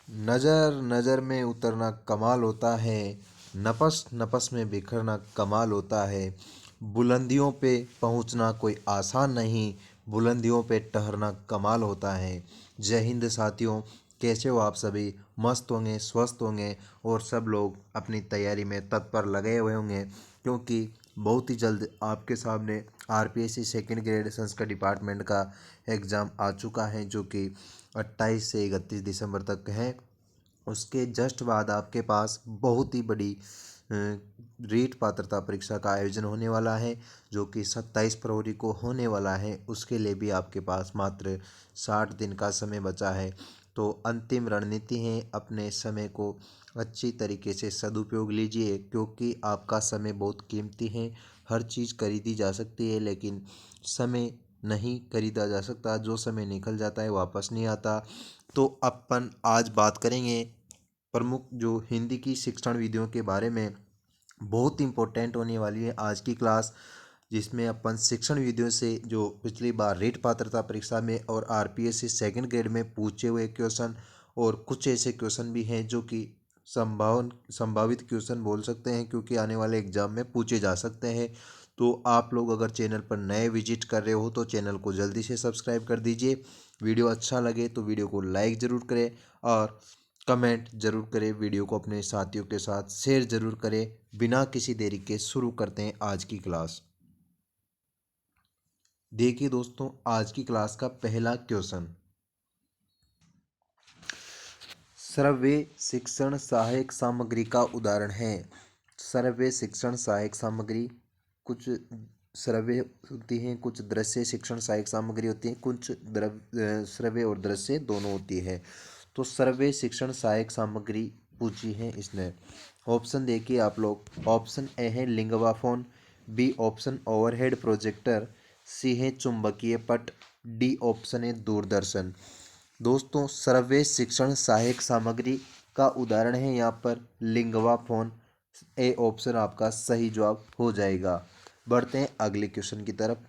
नज़र नज़र में उतरना कमाल होता है, नफस नफस में बिखरना कमाल होता है। बुलंदियों पे पहुंचना कोई आसान नहीं, बुलंदियों पे ठहरना कमाल होता है। जय हिंद साथियों, कैसे हो आप सभी? मस्त होंगे, स्वस्थ होंगे और सब लोग अपनी तैयारी में तत्पर लगे हुए होंगे, क्योंकि बहुत ही जल्द आपके सामने RPSC second grade Sanskrit department का एग्ज़ाम आ चुका है, जो कि 28 से 31 दिसंबर तक है। उसके जस्ट बाद आपके पास बहुत ही बड़ी रीट पात्रता परीक्षा का आयोजन होने वाला है, जो कि 27 फरवरी को होने वाला है। उसके लिए भी आपके पास मात्र 60 दिन का समय बचा है। तो अंतिम रणनीति है, अपने समय को अच्छी तरीके से सदुपयोग लीजिए, क्योंकि आपका समय बहुत कीमती है। हर चीज़ खरीदी जा सकती है, लेकिन समय नहीं खरीदा जा सकता। जो समय निकल जाता है वापस नहीं आता। तो अपन आज बात करेंगे प्रमुख जो हिंदी की शिक्षण विधियों के बारे में। बहुत इम्पोर्टेंट होने वाली है आज की क्लास, जिसमें अपन शिक्षण विधियों से जो पिछली बार रीट पात्रता परीक्षा में और आरपीएससी सेकंड ग्रेड में पूछे हुए क्वेश्चन और कुछ ऐसे क्वेश्चन भी हैं जो कि संभावित क्वेश्चन बोल सकते हैं, क्योंकि आने वाले एग्जाम में पूछे जा सकते हैं। तो आप लोग अगर चैनल पर नए विजिट कर रहे हो तो चैनल को जल्दी से सब्सक्राइब कर दीजिए। वीडियो अच्छा लगे तो वीडियो को लाइक ज़रूर करें और कमेंट जरूर करें। वीडियो को अपने साथियों के साथ शेयर जरूर करें। बिना किसी देरी के शुरू करते हैं आज की क्लास। देखिए दोस्तों, आज की क्लास का पहला क्वेश्चन, श्रव्य शिक्षण सहायक सामग्री का उदाहरण है। श्रव्य शिक्षण सहायक सामग्री, कुछ श्रव्य होती हैं, कुछ दृश्य शिक्षण सहायक सामग्री होती है, कुछ श्रव्य और दृश्य दोनों होती है। तो श्रव्य शिक्षण सहायक सामग्री पूछी है इसने। ऑप्शन देखिए आप लोग। ऑप्शन ए है linguaphone, B option overhead projector, C है चुंबकीय पट, डी ऑप्शन है दूरदर्शन। दोस्तों, श्रव्य शिक्षण सहायक सामग्री का उदाहरण है यहाँ पर लिंगवा फोन। ए ऑप्शन आपका सही जवाब हो जाएगा। बढ़ते हैं अगले क्वेश्चन की तरफ।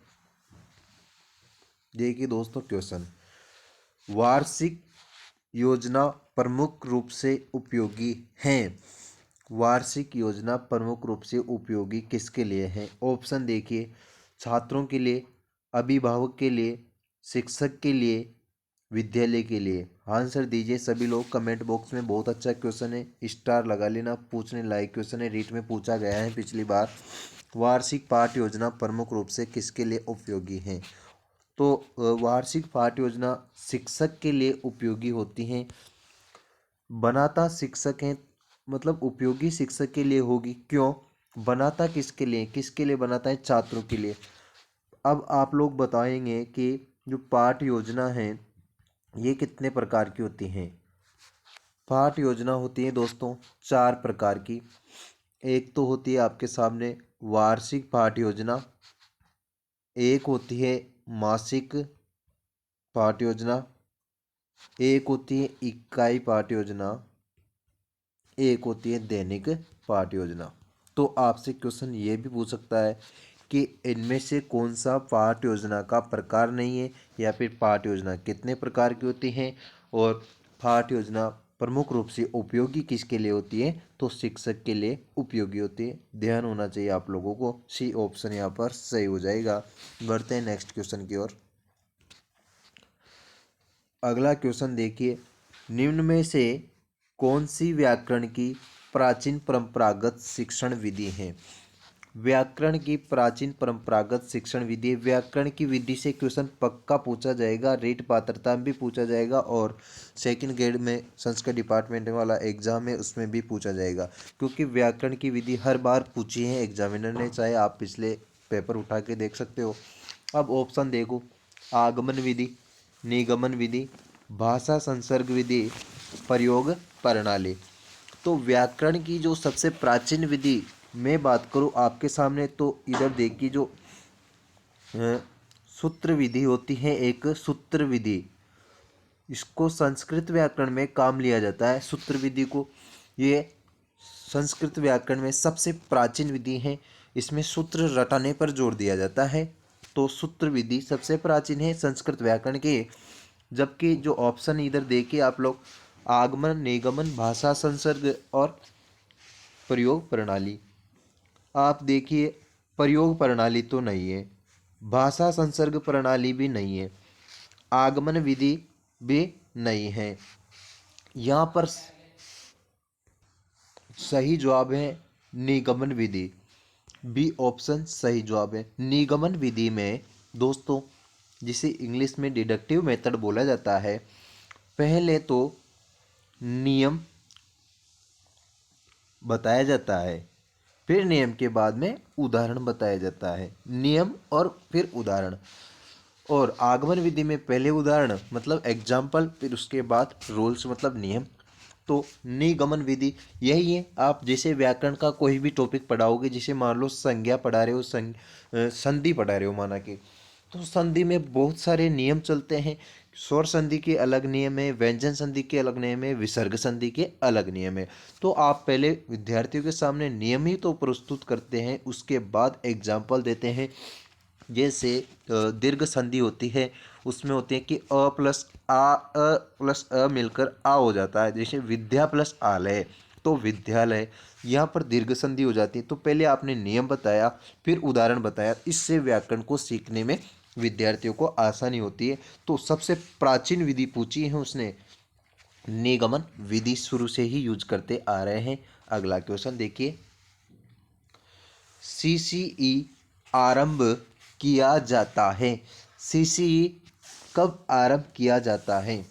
देखिए दोस्तों, क्वेश्चन, वार्षिक योजना प्रमुख रूप से उपयोगी हैं। वार्षिक योजना प्रमुख रूप से उपयोगी किसके लिए है? ऑप्शन देखिए, छात्रों के लिए, अभिभावक के लिए, शिक्षक के लिए, विद्यालय के लिए। आंसर दीजिए सभी लोग कमेंट बॉक्स में। बहुत अच्छा क्वेश्चन है, स्टार लगा लेना, पूछने लायक क्वेश्चन है, रीट में पूछा गया है पिछली बार। वार्षिक पाठ योजना प्रमुख रूप से किसके लिए उपयोगी है? तो वार्षिक पाठ योजना शिक्षक के लिए उपयोगी होती हैं। बनाता शिक्षक है, मतलब उपयोगी शिक्षक के लिए होगी। क्यों? बनाता किसके लिए बनाता है? छात्रों के लिए। अब आप लोग बताएंगे कि जो पाठ योजना है ये कितने प्रकार की होती हैं। पाठ योजना होती है दोस्तों 4 प्रकार की। एक तो होती है आपके सामने वार्षिक पाठ योजना, एक होती है मासिक पाठ योजना, एक होती है इकाई पाठ योजना, एक होती है दैनिक पाठ योजना। तो आपसे क्वेश्चन ये भी पूछ सकता है कि इनमें से कौन सा पाठ योजना का प्रकार नहीं है, या फिर पाठ योजना कितने प्रकार की होती हैं, और पाठ योजना प्रमुख रूप से उपयोगी किसके लिए होती है? तो शिक्षक के लिए उपयोगी होती है। ध्यान होना चाहिए आप लोगों को। सी ऑप्शन यहाँ पर सही हो जाएगा। बढ़ते हैं नेक्स्ट क्वेश्चन की ओर। अगला क्वेश्चन देखिए, निम्न में से कौन सी व्याकरण की प्राचीन परंपरागत शिक्षण विधि है? व्याकरण की प्राचीन परंपरागत शिक्षण विधि। व्याकरण की विधि से क्वेश्चन पक्का पूछा जाएगा, रीट पात्रता में भी पूछा जाएगा, और सेकंड ग्रेड में संस्कृत डिपार्टमेंट वाला एग्जाम है उसमें भी पूछा जाएगा, क्योंकि व्याकरण की विधि हर बार पूछी है एग्जामिनर ने, चाहे आप पिछले पेपर उठा के देख सकते हो। अब ऑप्शन देखो, आगमन विधि, निगमन विधि, भाषा संसर्ग विधि, प्रयोग प्रणाली। तो व्याकरण की जो सबसे प्राचीन विधि मैं बात करूं आपके सामने, तो इधर देखिए जो सूत्र विधि होती है, एक सूत्र विधि, इसको संस्कृत व्याकरण में काम लिया जाता है सूत्र विधि को। ये संस्कृत व्याकरण में सबसे प्राचीन विधि है, इसमें सूत्र रटाने पर जोर दिया जाता है। तो सूत्र विधि सबसे प्राचीन है संस्कृत व्याकरण के। जबकि जो ऑप्शन इधर देखिए आप लोग, आगमन, निगमन, भाषा, संसर्ग और प्रयोग प्रणाली। आप देखिए, प्रयोग प्रणाली तो नहीं है, भाषा संसर्ग प्रणाली भी नहीं है, आगमन विधि भी नहीं है। यहाँ पर सही जवाब है निगमन विधि। बी ऑप्शन सही जवाब है। निगमन विधि में दोस्तों, जिसे इंग्लिश में डिडक्टिव मेथड बोला जाता है, पहले तो नियम बताया जाता है, फिर नियम के बाद में उदाहरण बताया जाता है। नियम और फिर उदाहरण। और आगमन विधि में पहले उदाहरण मतलब एग्जाम्पल, फिर उसके बाद रूल्स मतलब नियम। तो निगमन विधि यही है। आप जैसे व्याकरण का कोई भी टॉपिक पढ़ाओगे, जैसे मान लो संज्ञा पढ़ा रहे हो, संधि पढ़ा रहे हो माना कि, तो संधि में बहुत सारे नियम चलते हैं। स्वर संधि के अलग नियम है, व्यंजन संधि के अलग नियम है, विसर्ग संधि के अलग नियम है। तो आप पहले विद्यार्थियों के सामने नियम ही तो प्रस्तुत करते हैं, उसके बाद एग्जाम्पल देते हैं। जैसे दीर्घ संधि होती है, उसमें होते हैं कि अ प्लस अ मिलकर आ हो जाता है। जैसे विद्या प्लस आलय, तो विद्यालय। यहाँ पर दीर्घ संधि हो जाती है। तो पहले आपने नियम बताया, फिर उदाहरण बताया, इससे व्याकरण को सीखने में विद्यार्थियों को आसानी होती है। तो सबसे प्राचीन विधि पूछी है उसने, निगमन विधि शुरू से ही यूज करते आ रहे हैं। अगला क्वेश्चन देखिए, सीसीई आरंभ किया जाता है। सीसीई कब आरंभ किया जाता है?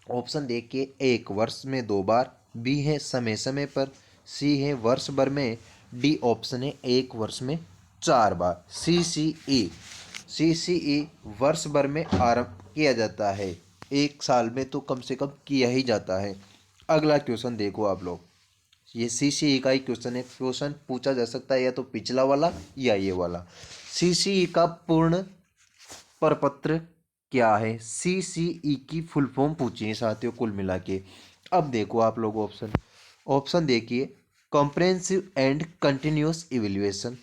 ऑप्शन देखिए, एक वर्ष में 2 बार, बी है समय समय पर, सी है वर्ष भर में, डी ऑप्शन है एक वर्ष में 4 बार। सीसीई वर्ष भर में आरंभ किया जाता है, एक साल में तो कम से कम किया ही जाता है। अगला क्वेश्चन देखो आप लोग, ये सीसीई का ही क्वेश्चन है। क्वेश्चन पूछा जा सकता है या तो पिछला वाला या ये वाला। सीसीई का पूर्ण प्रपत्र क्या है? सीसीई की फुल फॉर्म पूछी है साथियों कुल मिला के। अब देखो आप लोग ऑप्शन, ऑप्शन देखिए, कॉम्प्रेहेंसिव एंड कंटिन्यूअस इवेल्युएशन।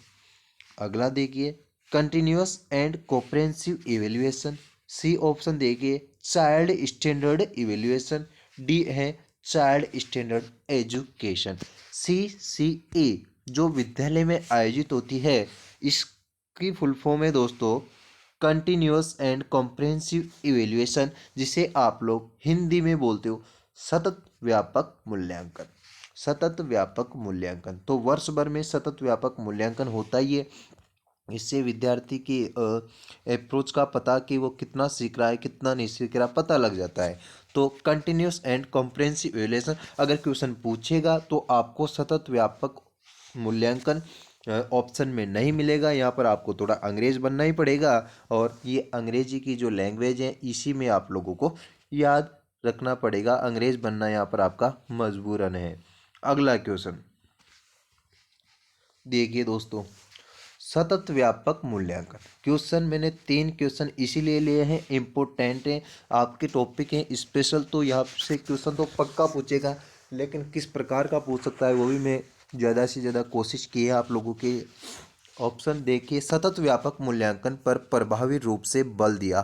अगला देखिए, continuous and comprehensive evaluation. C option देखिए, चाइल्ड स्टैंडर्ड इवेल्युएशन। डी है चाइल्ड स्टैंडर्ड एजुकेशन। सीसीए जो विद्यालय में आयोजित होती है, इसकी फुल फॉर्म है दोस्तों कंटिन्यूअस एंड कॉम्प्रेहेंसिव इवेल्युएशन, जिसे आप लोग हिंदी में बोलते हो सतत व्यापक मूल्यांकन। सतत व्यापक मूल्यांकन, तो वर्ष भर में सतत व्यापक मूल्यांकन होता ही है। इससे विद्यार्थी की अप्रोच का पता कि वो कितना सीख रहा है कितना नहीं सीख रहा पता लग जाता है। तो कंटिन्यूस एंड कॉम्प्रेहेंसिव इवैल्यूएशन अगर क्वेश्चन पूछेगा तो आपको सतत व्यापक मूल्यांकन ऑप्शन में नहीं मिलेगा। यहाँ पर आपको थोड़ा अंग्रेज बनना ही पड़ेगा, और ये अंग्रेजी की जो लैंग्वेज है इसी में आप लोगों को याद रखना पड़ेगा। अंग्रेज बनना यहाँ पर आपका मजबूरन है। अगला क्वेश्चन देखिए दोस्तों, सतत व्यापक मूल्यांकन। क्वेश्चन मैंने 3 क्वेश्चन इसीलिए लिए हैं, इम्पोर्टेंट हैं, आपके टॉपिक हैं स्पेशल, तो यहाँ से क्वेश्चन तो पक्का पूछेगा, लेकिन किस प्रकार का पूछ सकता है वो भी मैं ज़्यादा से ज़्यादा कोशिश की है आप लोगों के। ऑप्शन देखिए, सतत व्यापक मूल्यांकन पर प्रभावी रूप से बल दिया,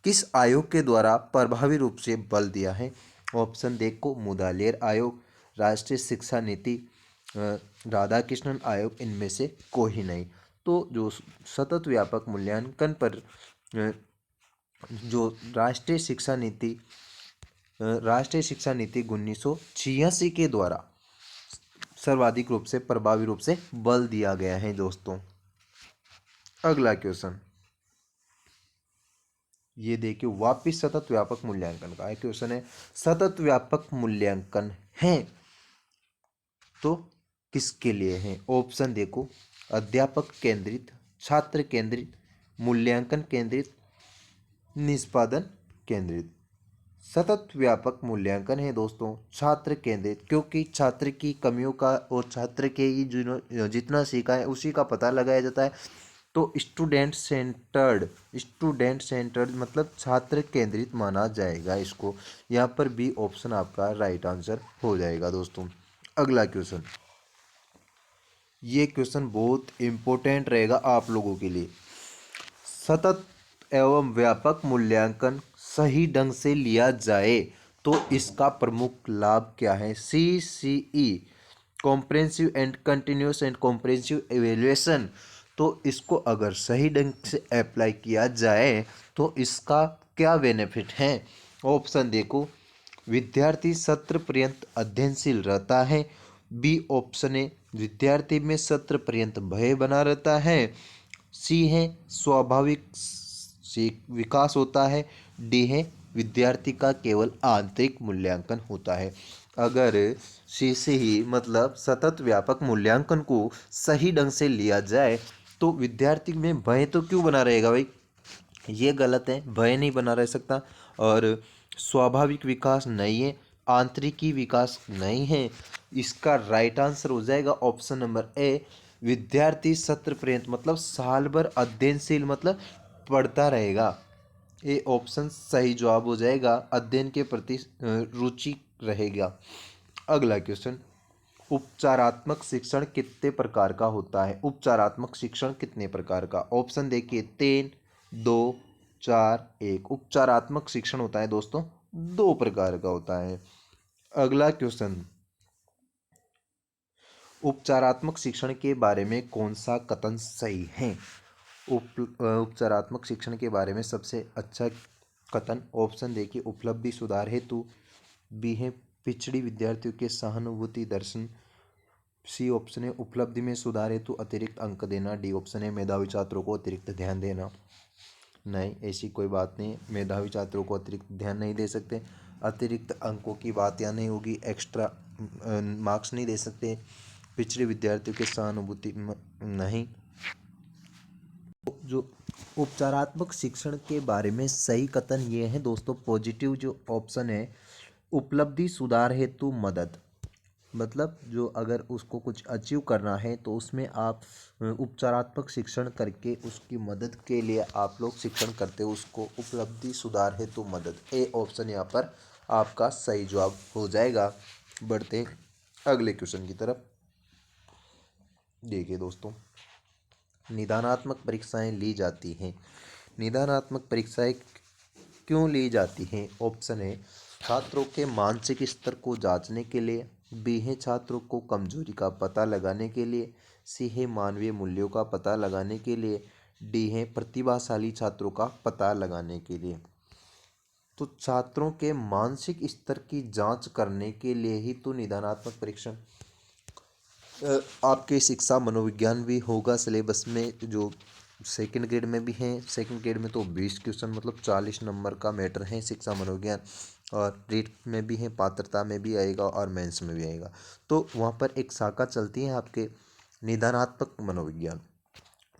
किस आयोग के द्वारा प्रभावी रूप से बल दिया है? ऑप्शन देखो, मुदालियर आयोग, राष्ट्रीय शिक्षा नीति, राधाकृष्णन आयोग, इनमें से कोई नहीं। तो जो सतत व्यापक मूल्यांकन पर जो राष्ट्रीय शिक्षा नीति 1986 के द्वारा सर्वाधिक रूप से प्रभावी रूप से बल दिया गया है दोस्तों। अगला क्वेश्चन ये देखिए, वापिस सतत व्यापक मूल्यांकन का क्वेश्चन है। सतत व्यापक मूल्यांकन है तो किसके लिए है? ऑप्शन देखो, अध्यापक केंद्रित, छात्र केंद्रित, मूल्यांकन केंद्रित, निष्पादन केंद्रित। सतत व्यापक मूल्यांकन है दोस्तों छात्र केंद्रित, क्योंकि छात्र की कमियों का और छात्र के ही जितना सीखा है उसी का पता लगाया जाता है। तो स्टूडेंट सेंटर्ड मतलब छात्र केंद्रित माना जाएगा इसको। यहाँ पर बी ऑप्शन आपका राइट आंसर हो जाएगा दोस्तों। अगला क्वेश्चन, ये क्वेश्चन बहुत इम्पोर्टेंट रहेगा आप लोगों के लिए। सतत एवं व्यापक मूल्यांकन सही ढंग से लिया जाए तो इसका प्रमुख लाभ क्या है? CCE, comprehensive and continuous and comprehensive evaluation. तो इसको अगर सही ढंग से अप्लाई किया जाए तो इसका क्या बेनिफिट है? ऑप्शन देखो, विद्यार्थी सत्र पर्यंत अध्ययनशील रहता है। बी ऑप्शन है, विद्यार्थी में सत्र पर्यंत भय बना रहता है। सी है, स्वाभाविक विकास होता है। डी है, विद्यार्थी का केवल आंतरिक मूल्यांकन होता है। अगर सी से ही मतलब सतत व्यापक मूल्यांकन को सही ढंग से लिया जाए तो विद्यार्थी में भय तो क्यों बना रहेगा भाई? ये गलत है, भय नहीं बना रह सकता। और स्वाभाविक विकास नहीं है, आंतरिकी विकास नहीं है। इसका राइट आंसर हो जाएगा ऑप्शन नंबर ए, विद्यार्थी सत्र पर्यंत मतलब साल भर अध्ययनशील मतलब पढ़ता रहेगा। ये ऑप्शन सही जवाब हो जाएगा, अध्ययन के प्रति रुचि रहेगा। अगला क्वेश्चन, उपचारात्मक शिक्षण कितने प्रकार का होता है? उपचारात्मक शिक्षण कितने प्रकार का? ऑप्शन देखिए, 3, 2, 4, 1। उपचारात्मक शिक्षण होता है दोस्तों 2 प्रकार का होता है। अगला क्वेश्चन, उपचारात्मक शिक्षण के बारे में कौन सा कथन सही है? उपचारात्मक शिक्षण के बारे में सबसे अच्छा कथन, ऑप्शन देखिए, उपलब्धि सुधार हेतु। बी है, पिछड़ी विद्यार्थियों के सहानुभूति दर्शन। सी ऑप्शन है, उपलब्धि में सुधार हेतु अतिरिक्त अंक देना। डी ऑप्शन है, मेधावी छात्रों को अतिरिक्त ध्यान देना। नहीं, ऐसी कोई बात नहीं, मेधावी छात्रों को अतिरिक्त ध्यान नहीं दे सकते। अतिरिक्त अंकों की बात यहाँ नहीं होगी, एक्स्ट्रा मार्क्स नहीं दे सकते। पिछड़े विद्यार्थियों के सहानुभूति नहीं। जो उपचारात्मक शिक्षण के बारे में सही कथन ये है दोस्तों, पॉजिटिव जो ऑप्शन है, उपलब्धि सुधार हेतु मदद। मतलब जो अगर उसको कुछ अचीव करना है तो उसमें आप उपचारात्मक शिक्षण करके उसकी मदद के लिए आप लोग शिक्षण करते हो, उसको उपलब्धि सुधार हेतु मदद। ए ऑप्शन यहाँ पर आपका सही जवाब हो जाएगा। बढ़ते अगले क्वेश्चन की तरफ। देखिए दोस्तों, निदानात्मक परीक्षाएं ली जाती हैं। निदानात्मक परीक्षाएं क्यों ली जाती हैं? ऑप्शन है, छात्रों के मानसिक स्तर को जांचने के लिए। बी है, छात्रों को कमजोरी का पता लगाने के लिए। सी है, मानवीय मूल्यों का पता लगाने के लिए। डी है, प्रतिभाशाली छात्रों का पता लगाने के लिए। तो छात्रों के मानसिक स्तर की जांच करने के लिए ही तो निदानात्मक परीक्षण। आपके शिक्षा मनोविज्ञान भी होगा सिलेबस में, जो सेकंड ग्रेड में भी हैं। सेकंड ग्रेड में तो 20 क्वेश्चन मतलब 40 नंबर का मैटर है शिक्षा मनोविज्ञान, और रीट में भी है, पात्रता में भी आएगा और मेंस में भी आएगा। तो वहाँ पर एक शाखा चलती है आपके निदानात्मक मनोविज्ञान।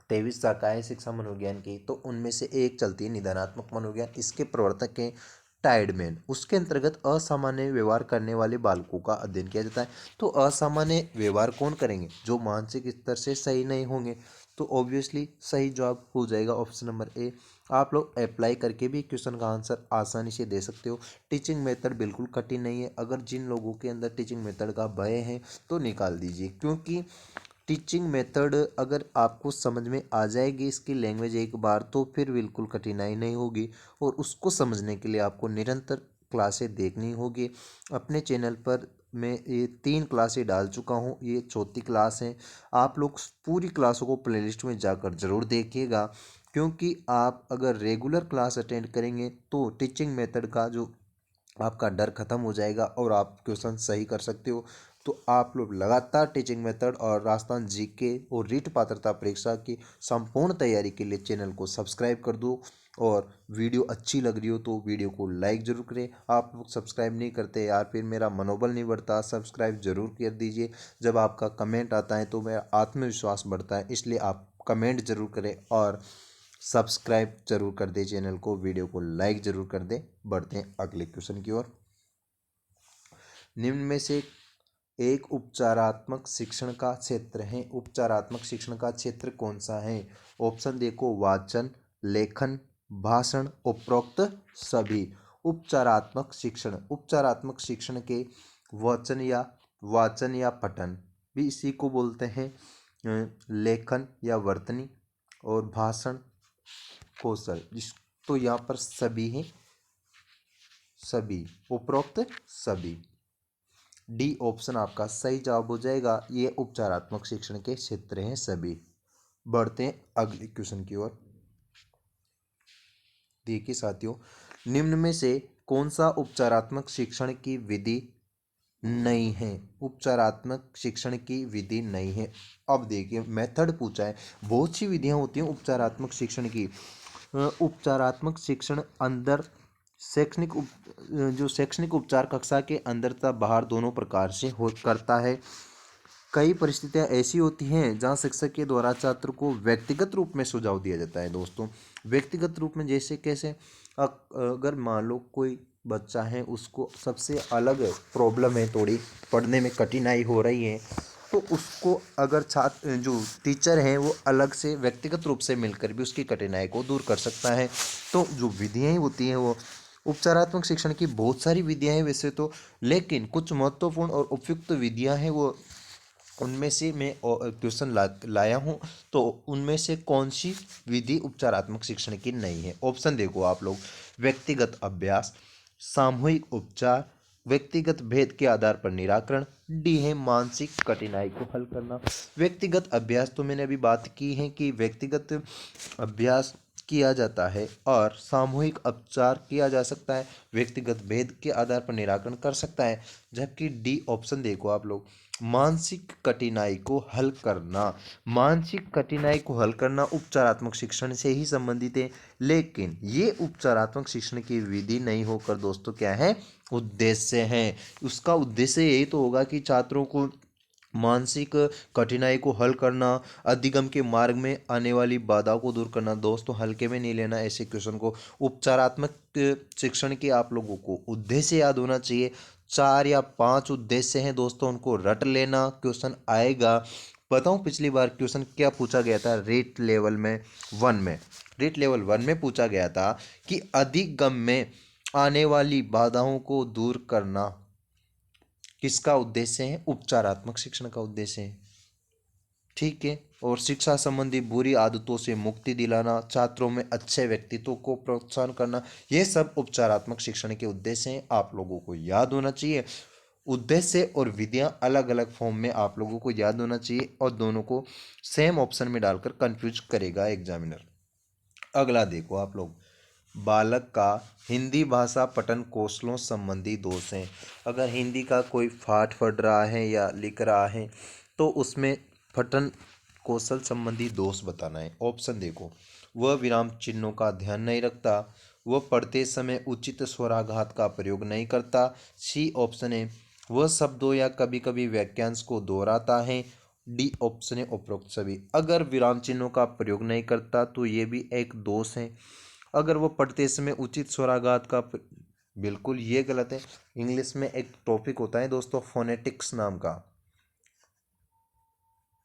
23 शाखाएं शिक्षा मनोविज्ञान की, तो उनमें से एक चलती है निदानात्मक मनोविज्ञान। इसके प्रवर्तक हैं टाइडमैन। उसके अंतर्गत असामान्य व्यवहार करने वाले बालकों का अध्ययन किया जाता है। तो असामान्य व्यवहार कौन करेंगे? जो मानसिक स्तर से सही नहीं होंगे। तो ऑब्वियसली सही जवाब हो जाएगा ऑप्शन नंबर ए। आप लोग अप्लाई करके भी क्वेश्चन का आंसर आसानी से दे सकते हो। टीचिंग मेथड बिल्कुल कठिन नहीं है। अगर जिन लोगों के अंदर टीचिंग मेथड का भय है तो निकाल दीजिए, क्योंकि टीचिंग मेथड अगर आपको समझ में आ जाएगी इसकी लैंग्वेज एक बार, तो फिर बिल्कुल कठिनाई नहीं होगी। और उसको समझने के लिए आपको निरंतर क्लासें देखनी होगी। अपने चैनल पर मैं ये 3 क्लासें डाल चुका हूँ, ये चौथी क्लास है। आप लोग पूरी क्लासों को प्लेलिस्ट में जाकर ज़रूर देखिएगा, क्योंकि आप अगर रेगुलर क्लास अटेंड करेंगे तो टीचिंग मेथड का जो आपका डर खत्म हो जाएगा और आप क्वेश्चन सही कर सकते हो। तो आप लोग लगातार टीचिंग मेथड और राजस्थान जीके और रीट पात्रता परीक्षा की संपूर्ण तैयारी के लिए चैनल को सब्सक्राइब कर दो। और वीडियो अच्छी लग रही हो तो वीडियो को लाइक ज़रूर करें। आप लोग सब्सक्राइब नहीं करते यार, फिर मेरा मनोबल नहीं बढ़ता। सब्सक्राइब ज़रूर कर दीजिए। जब आपका कमेंट आता है तो मेरा आत्मविश्वास बढ़ता है, इसलिए आप कमेंट ज़रूर करें और सब्सक्राइब जरूर कर दे चैनल को, वीडियो को लाइक जरूर कर दे। बढ़ते हैं अगले क्वेश्चन की ओर। निम्न में से एक उपचारात्मक शिक्षण का क्षेत्र है। उपचारात्मक शिक्षण का क्षेत्र कौन सा है? ऑप्शन देखो, वाचन, लेखन, भाषण, उपरोक्त सभी। उपचारात्मक शिक्षण के वाचन या पठन भी इसी को बोलते हैं, लेखन या वर्तनी, और भाषण कौशल, जिस तो यहाँ पर सभी हैं। सभी, उपरोक्त सभी। डी ऑप्शन आपका सही जवाब हो जाएगा। ये उपचारात्मक शिक्षण के क्षेत्र हैं सभी। बढ़ते हैं अगले क्वेश्चन की ओर। देखिए साथियों, निम्न में से कौन सा उपचारात्मक शिक्षण की विधि नहीं है? उपचारात्मक शिक्षण की विधि नहीं है। अब देखिए मेथड पूछा है। बहुत सी विधियां होती हैं उपचारात्मक शिक्षण की। उपचारात्मक शिक्षण अंदर जो शैक्षणिक उपचार कक्षा के अंदर तथा बाहर दोनों प्रकार से हो करता है। कई परिस्थितियां ऐसी होती हैं जहां शिक्षक के द्वारा छात्र को व्यक्तिगत रूप में सुझाव दिया जाता है। दोस्तों, व्यक्तिगत रूप में जैसे कैसे? अगर मान लो कोई बच्चा है, उसको सबसे अलग प्रॉब्लम है, थोड़ी पढ़ने में कठिनाई हो रही है, तो उसको अगर छात्र जो टीचर हैं वो अलग से व्यक्तिगत रूप से मिलकर भी उसकी कठिनाई को दूर कर सकता है। तो जो विधियाँ होती हैं वो उपचारात्मक शिक्षण की बहुत सारी विधियाँ हैं वैसे तो, लेकिन कुछ महत्वपूर्ण और उपयुक्त विधियाँ हैं वो, उनमें से मैं क्वेश्चन लाया हूँ। तो उनमें से कौन सी विधि उपचारात्मक शिक्षण की नहीं है? ऑप्शन देखो आप लोग। व्यक्तिगत अभ्यास, सामूहिक उपचार, व्यक्तिगत भेद के आधार पर निराकरण, डी है मानसिक कठिनाई को हल करना। व्यक्तिगत अभ्यास तो मैंने अभी बात की है कि व्यक्तिगत अभ्यास किया जाता है और सामूहिक उपचार किया जा सकता है, व्यक्तिगत भेद के आधार पर निराकरण कर सकता है। जबकि डी ऑप्शन देखो आप लोग, मानसिक कठिनाई को हल करना। मानसिक कठिनाई को हल करना उपचारात्मक शिक्षण से ही संबंधित है, लेकिन ये उपचारात्मक शिक्षण की विधि नहीं होकर दोस्तों क्या है? उद्देश्य है। उसका उद्देश्य यही तो होगा कि छात्रों को मानसिक कठिनाई को हल करना, अधिगम के मार्ग में आने वाली बाधाओं को दूर करना। दोस्तों, हल्के में नहीं लेना ऐसे क्वेश्चन को। उपचारात्मक शिक्षण के आप लोगों को उद्देश्य याद होना चाहिए। 4 या 5 उद्देश्य हैं दोस्तों, उनको रट लेना, क्वेश्चन आएगा। बताऊं पिछली बार क्वेश्चन क्या पूछा गया था? रेट लेवल में 1 में, रेट लेवल 1 में पूछा गया था कि अधिगम में आने वाली बाधाओं को दूर करना किसका उद्देश्य है? उपचारात्मक शिक्षण का उद्देश्य है। ठीक है। और शिक्षा संबंधी बुरी आदतों से मुक्ति दिलाना, छात्रों में अच्छे व्यक्तित्व को प्रोत्साहन करना, ये सब उपचारात्मक शिक्षण के उद्देश्य हैं। आप लोगों को याद होना चाहिए। उद्देश्य और विधियां अलग अलग फॉर्म में आप लोगों को याद होना चाहिए, और दोनों को सेम ऑप्शन में डालकर कंफ्यूज करेगा एग्जामिनर। अगला देखो आप लोग, बालक का हिंदी भाषा पठन कौशलों संबंधी दोष हैं। अगर हिंदी का कोई पाठ पढ़ रहा है या लिख रहा है तो उसमें पठन कौशल संबंधी दोष बताना है। ऑप्शन देखो, वह विराम चिन्हों का ध्यान नहीं रखता, वह पढ़ते समय उचित स्वराघात का प्रयोग नहीं करता। सी ऑप्शन है, वह शब्दों या कभी कभी वाक्यांश को दोहराता है। डी ऑप्शन है उपरोक्त सभी। अगर विराम चिन्हों का प्रयोग नहीं करता तो ये भी एक दोष है। अगर वो पढ़ते समय उचित स्वराघात का बिल्कुल ये गलत है। इंग्लिश में एक टॉपिक होता है दोस्तों फोनेटिक्स नाम का,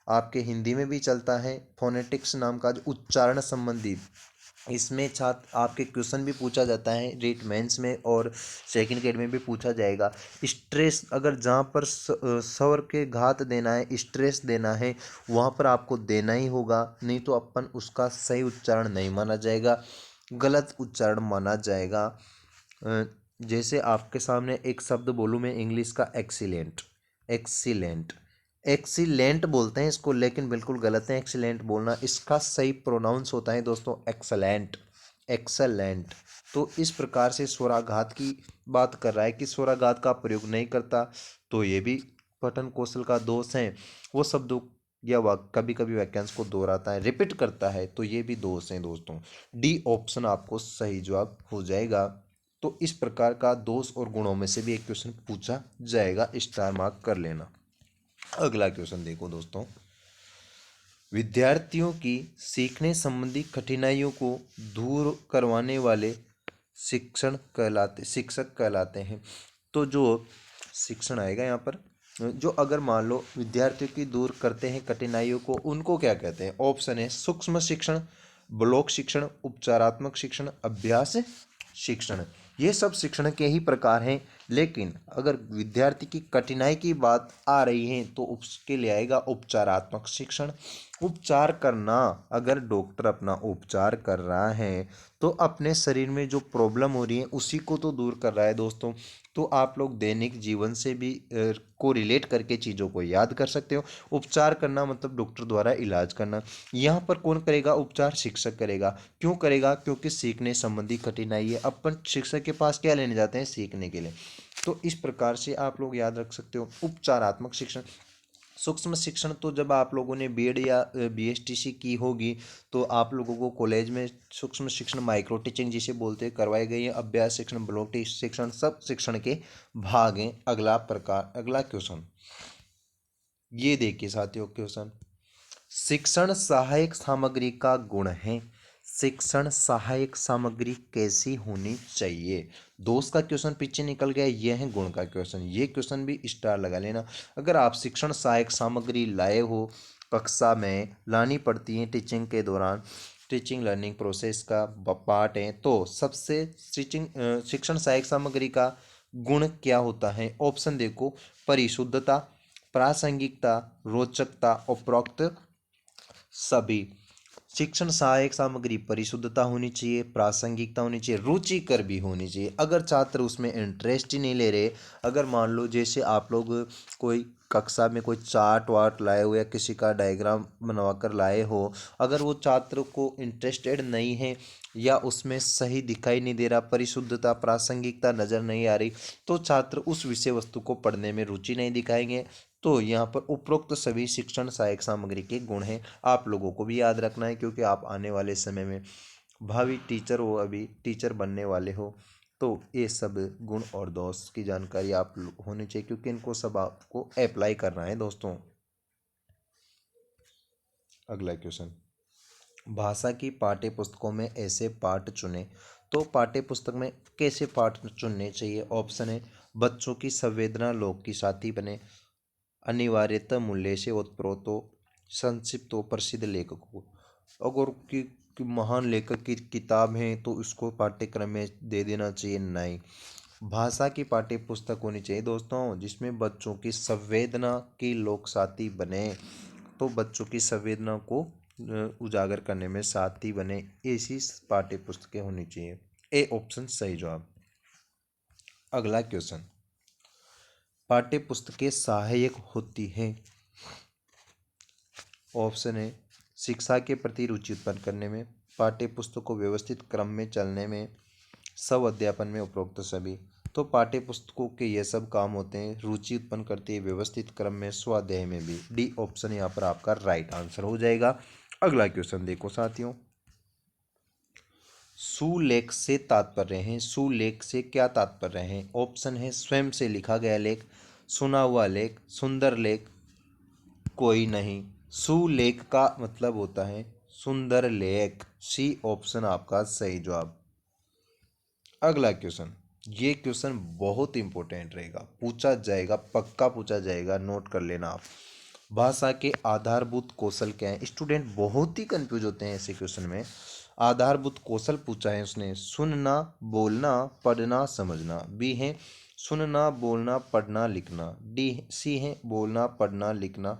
आपके हिंदी में भी चलता है फोनेटिक्स नाम का, जो उच्चारण संबंधी। इसमें छात्र आपके क्वेश्चन भी पूछा जाता है रेट मेंस में, और सेकंड ग्रेड में भी पूछा जाएगा। स्ट्रेस, अगर जहाँ पर स्वर के घात देना है, स्ट्रेस देना है, वहाँ पर आपको देना ही होगा, नहीं तो अपन उसका सही उच्चारण नहीं माना जाएगा, गलत उच्चारण माना जाएगा। जैसे आपके सामने एक शब्द बोलूँ मैं इंग्लिश का, एक्सीलेंट, एक्सीलेंट, एक्सीलेंट बोलते हैं इसको, लेकिन बिल्कुल गलत है एक्सीलेंट बोलना। इसका सही प्रोनाउंस होता है दोस्तों एक्सलेंट, एक्सलेंट। तो इस प्रकार से स्वराघात की बात कर रहा है कि स्वराघात का प्रयोग नहीं करता, तो ये भी पठन कौशल का दोष है। वो शब्दों या कभी कभी वाक्यांश को दोहराता है, रिपीट करता है, तो ये भी दोष है दोस्तों। डी ऑप्शन आपको सही जवाब हो जाएगा। तो इस प्रकार का दोष और गुणों में से भी एक क्वेश्चन पूछा जाएगा, स्टार मार्क कर लेना। अगला क्वेश्चन देखो दोस्तों, विद्यार्थियों की सीखने संबंधी कठिनाइयों को दूर करवाने वाले शिक्षक कहलाते हैं। तो जो शिक्षण आएगा यहाँ पर, जो अगर मान लो विद्यार्थियों की दूर करते हैं कठिनाइयों को, उनको क्या कहते हैं? ऑप्शन है सूक्ष्म शिक्षण, ब्लॉक शिक्षण, उपचारात्मक शिक्षण, अभ्यास शिक्षण। ये सब शिक्षण के ही प्रकार हैं लेकिन अगर विद्यार्थी की कठिनाई की बात आ रही है तो उसके लिए आएगा उपचारात्मक शिक्षण। उपचार करना, अगर डॉक्टर अपना उपचार कर रहा है तो अपने शरीर में जो प्रॉब्लम हो रही है उसी को तो दूर कर रहा है दोस्तों। तो आप लोग दैनिक जीवन से भी को रिलेट करके चीज़ों को याद कर सकते हो। उपचार करना मतलब डॉक्टर द्वारा इलाज करना। यहाँ पर कौन करेगा उपचार? शिक्षक करेगा। क्यों करेगा? क्योंकि सीखने संबंधी कठिनाई है, अपन शिक्षक के पास क्या लेने जाते हैं? सीखने के लिए। तो इस प्रकार से आप लोग याद रख सकते हो उपचारात्मक शिक्षण। सूक्ष्म शिक्षण तो जब आप लोगों ने बीएड या बीएसटीसी की होगी तो आप लोगों को कॉलेज में सूक्ष्म शिक्षण, माइक्रो टीचिंग जिसे बोलते हैं, करवाए गए हैं। अभ्यास शिक्षण, ब्लॉक शिक्षण सब शिक्षण के भाग हैं। अगला क्वेश्चन ये देखिए साथियों, क्वेश्चन शिक्षण सहायक सामग्री का गुण है। शिक्षण सहायक सामग्री कैसी होनी चाहिए? दोस्त का क्वेश्चन पीछे निकल गया, ये है गुण का क्वेश्चन। ये क्वेश्चन भी स्टार लगा लेना। अगर आप शिक्षण सहायक सामग्री लाए हो, कक्षा में लानी पड़ती है टीचिंग के दौरान, टीचिंग लर्निंग प्रोसेस का पार्ट है, तो सबसे शिक्षण सहायक सामग्री का गुण क्या होता है? ऑप्शन देखो, परिशुद्धता, प्रासंगिकता, रोचकता, उपरोक्त सभी। शिक्षण सहायक सामग्री परिशुद्धता होनी चाहिए, प्रासंगिकता होनी चाहिए, रुचिकर भी होनी चाहिए। अगर छात्र उसमें इंटरेस्ट ही नहीं ले रहे, अगर मान लो जैसे आप लोग कोई कक्षा में कोई चार्ट वार्ट लाए हो या किसी का डायग्राम बनवा कर लाए हो, अगर वो छात्र को इंटरेस्टेड नहीं है या उसमें सही दिखाई नहीं दे रहा, परिशुद्धता प्रासंगिकता नज़र नहीं आ रही, तो छात्र उस विषय वस्तु को पढ़ने में रुचि नहीं दिखाएंगे। तो यहाँ पर उपरोक्त सभी शिक्षण सहायक सामग्री के गुण हैं। आप लोगों को भी याद रखना है क्योंकि आप आने वाले समय में भावी टीचर हो, अभी टीचर बनने वाले हो। तो ये सब गुण और दोष की जानकारी आप होनी चाहिए क्योंकि इनको सब आपको अप्लाई करना है दोस्तों। अगला क्वेश्चन, भाषा की पाठ्य पुस्तकों में ऐसे पाठ चुनें। तो पाठ्य पुस्तक में कैसे पाठ चुनने चाहिए? ऑप्शन है, बच्चों की संवेदना लोक की साथी बने, अनिवार्यता मूल्य से ओतप्रोतो, संक्षिप्त व प्रसिद्ध लेखकों। अगर कि महान लेखक की किताब है तो इसको पाठ्यक्रम में दे देना चाहिए? नहीं। भाषा की पाठ्य पुस्तक होनी चाहिए दोस्तों जिसमें बच्चों की संवेदना की लोक साथी बने। तो बच्चों की संवेदना को उजागर करने में साथी बने, ऐसी पाठ्य पुस्तकें होनी चाहिए। ए ऑप्शन सही जवाब। अगला क्वेश्चन, पाठ्य पुस्तकें सहायक होती हैं। ऑप्शन है, शिक्षा के प्रति रुचि उत्पन्न करने में, पाठ्य पुस्तक को व्यवस्थित क्रम में चलने में, स्व अध्यापन में, उपरोक्त सभी। तो पाठ्य पुस्तकों के ये सब काम होते हैं, रुचि उत्पन्न करती है, व्यवस्थित क्रम में, स्वाध्याय में भी। डी ऑप्शन यहाँ पर आपका राइट आंसर हो जाएगा। अगला क्वेश्चन देखो साथियों, सुलेख से तात्पर्य है। सुलेख से क्या तात्पर्य है? ऑप्शन है, स्वयं से लिखा गया लेख, सुना हुआ लेख, सुंदर लेख, कोई नहीं। सुलेख का मतलब होता है सुंदर लेख। सी ऑप्शन आपका सही जवाब। अगला क्वेश्चन, ये क्वेश्चन बहुत इंपॉर्टेंट रहेगा, पूछा जाएगा, पक्का पूछा जाएगा, नोट कर लेना आप। भाषा के आधारभूत कौशल क्या है? स्टूडेंट बहुत ही कंफ्यूज होते हैं ऐसे क्वेश्चन में। आधारभूत कौशल पूछा है उसने, सुनना, बोलना, पढ़ना, समझना। बी है सुनना, बोलना, पढ़ना, लिखना। डी सी है बोलना, पढ़ना, लिखना,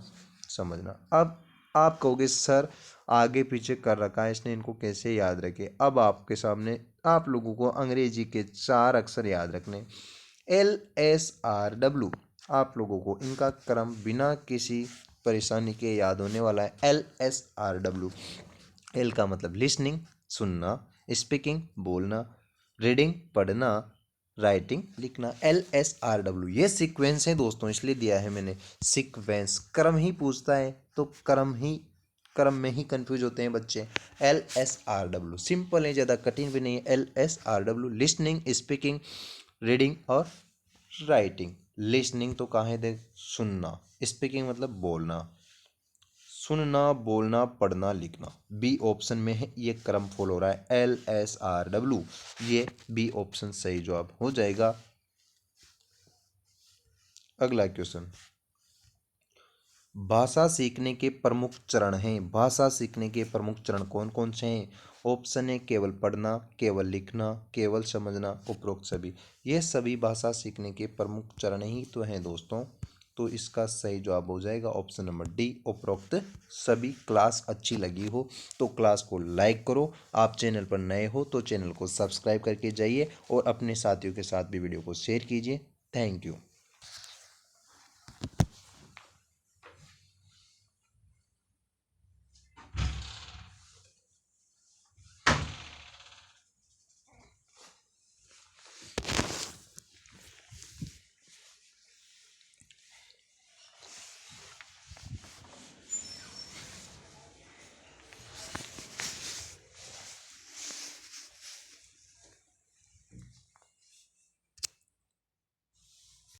समझना। अब आप कहोगे सर आगे पीछे कर रखा है इसने, इनको कैसे याद रखे? अब आपके सामने आप लोगों को अंग्रेजी के 4 अक्षर याद रखने, LSRW। आप लोगों को इनका क्रम बिना किसी परेशानी के याद होने वाला है। LSRW, एल का मतलब लिसनिंग सुनना, स्पीकिंग बोलना, रीडिंग पढ़ना, राइटिंग लिखना। LSRW ये सीक्वेंस है दोस्तों, इसलिए दिया है मैंने सीक्वेंस। क्रम ही पूछता है तो क्रम में ही कंफ्यूज होते हैं बच्चे। LSRW सिंपल है, ज़्यादा कठिन भी नहीं है। LSRW लिसनिंग, स्पीकिंग, रीडिंग और राइटिंग। लिसनिंग तो कहाँ है देख, सुनना। स्पीकिंग मतलब बोलना। सुनना, बोलना, पढ़ना, लिखना। बी ऑप्शन में है ये क्रम फॉलो हो रहा है। LSRW ये बी ऑप्शन सही जवाब हो जाएगा। अगला क्वेश्चन, भाषा सीखने के प्रमुख चरण हैं। भाषा सीखने के प्रमुख चरण कौन कौन से हैं? ऑप्शन ए केवल पढ़ना, केवल लिखना, केवल समझना, उपरोक्त सभी। ये सभी भाषा सीखने के प्रमुख चरण ही तो हैं दोस्तों। तो इसका सही जवाब हो जाएगा ऑप्शन नंबर डी, उपरोक्त सभी। क्लास अच्छी लगी हो तो क्लास को लाइक करो, आप चैनल पर नए हो तो चैनल को सब्सक्राइब करके जाइए और अपने साथियों के साथ भी वीडियो को शेयर कीजिए। Thank you.